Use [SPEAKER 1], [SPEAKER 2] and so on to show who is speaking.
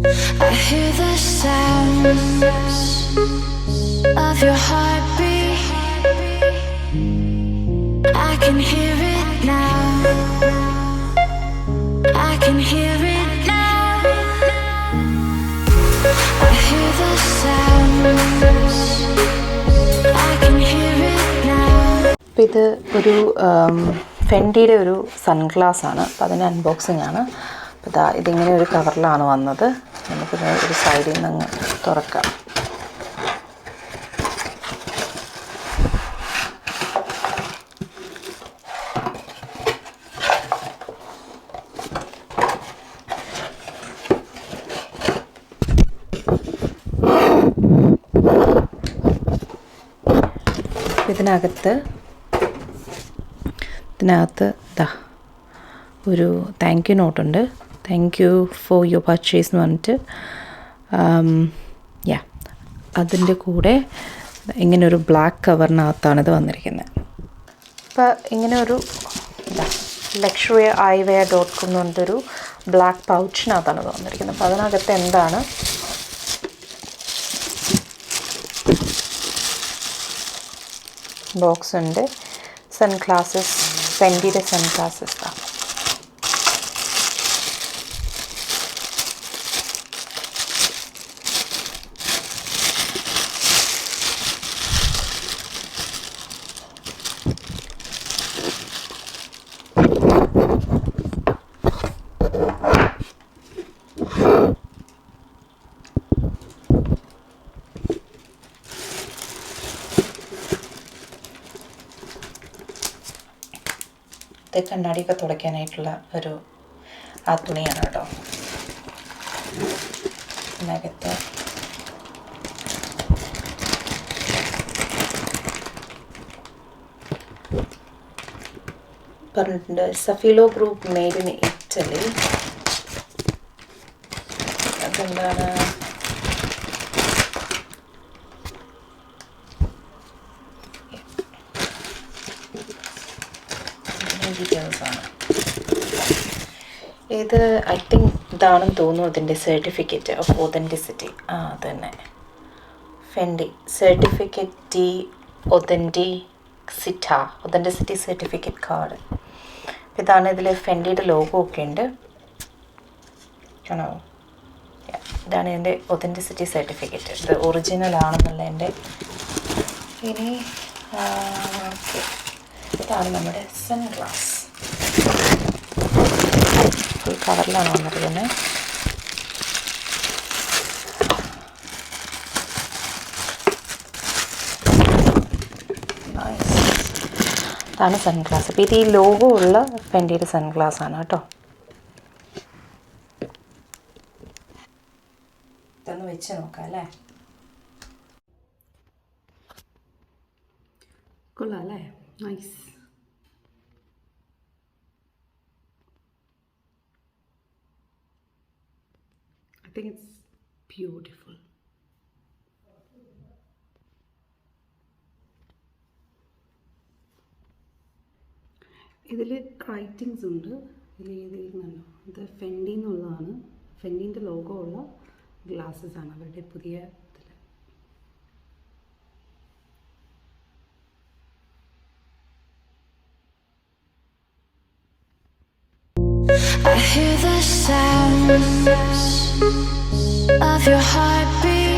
[SPEAKER 1] I hear the sounds of your heartbeat. I can hear it now. I can hear it now. I hear the sounds. I can hear it now.
[SPEAKER 2] ഇത് ഒരു ഫെൻഡിയുടെ ഒരു sunglass ആണ്. അപ്പോൾ അതിൻ്റെ unboxing ആണ്. അപ്പോൾ ഇതാ ഇതിങ്ങനെ ഒരു കവറിലാണ് വന്നത്. നമുക്കിത് ഒരു സൈഡിൽ നിന്ന് അങ്ങ് തുറക്കാം. ഇതിനകത്ത് ദാ ഒരു താങ്ക് യു നോട്ടുണ്ട്. Thank you for your purchase എന്ന് പറഞ്ഞിട്ട് അതിൻ്റെ കൂടെ ഇങ്ങനെ ഒരു ബ്ലാക്ക് കവറിനകത്താണ് ഇത് വന്നിരിക്കുന്നത്. അപ്പോൾ ഇങ്ങനെ ഒരു luxuryiwear.com എന്ന് പറഞ്ഞിട്ടൊരു ബ്ലാക്ക് പൗച്ചിനകത്താണ് ഇത് വന്നിരിക്കുന്നത്. അപ്പോൾ അതിനകത്ത് എന്താണ് ബോക്സ് ഉണ്ട്. സൺഗ്ലാസസ്, ഫെൻഡിയുടെ സൺഗ്ലാസസ് ആണ്. ഇത് കണ്ണാടിയൊക്കെ തുടയ്ക്കാനായിട്ടുള്ള ഒരു ആ തുണിയാണ് കേട്ടോ. ഇതിനകത്ത് പറഞ്ഞിട്ടുണ്ട് സഫീലോ ഗ്രൂപ്പ് മെയ്ഡ് ഇൻ ഇറ്റലി. അതെന്താണ് ഡീറ്റെയിൽസാണ്. ഇത് ഐ തിങ്ക് ഇതാണെന്ന് തോന്നുന്നു അതിൻ്റെ സർട്ടിഫിക്കറ്റ് ഓഫ് ഒതൻറ്റിസിറ്റി. അത് തന്നെ Fendi certificate D authenticity certificate card. ഇതാണ്. ഇതിൽ ഫെൻഡിയുടെ ലോഗോ ഒക്കെ ഉണ്ട്. ആണോ? ഇതാണ് എൻ്റെ ഒതൻറ്റിസിറ്റി സർട്ടിഫിക്കറ്റ്. ഇത് ഒറിജിനൽ ആണെന്നുള്ള എൻ്റെ. ഇനി ഓക്കെ, ഇതാണ് നമ്മുടെ സൺഗ്ലാസ്. ഫുൾ കവറിലാണ് വന്നിരിക്കുന്നത്. ഇതാണ് സൺഗ്ലാസ്. അപ്പോൾ ഇത് ഈ ലോഗോ ഉള്ള ഫെൻഡിയുടെ സൺഗ്ലാസ് ആണ് കേട്ടോ. ഇതൊന്ന് വെച്ച് നോക്കാം അല്ലേ. കൊള്ളാം അല്ലേ? Nice. I think it's beautiful. ഇതിൽ റൈറ്റിങ്സ് ഉണ്ട്. ഇതിൽ എഴുതിയിരുന്നല്ലോ ഇത് ഫെൻഡി എന്നുള്ളതാണ്. ഫെൻഡിൻ്റെ ലോഗോ ഉള്ള ഗ്ലാസ്സസ് ആണ് അവരുടെ പുതിയ ഇതിൽ.
[SPEAKER 1] I hear the sounds of your heartbeat.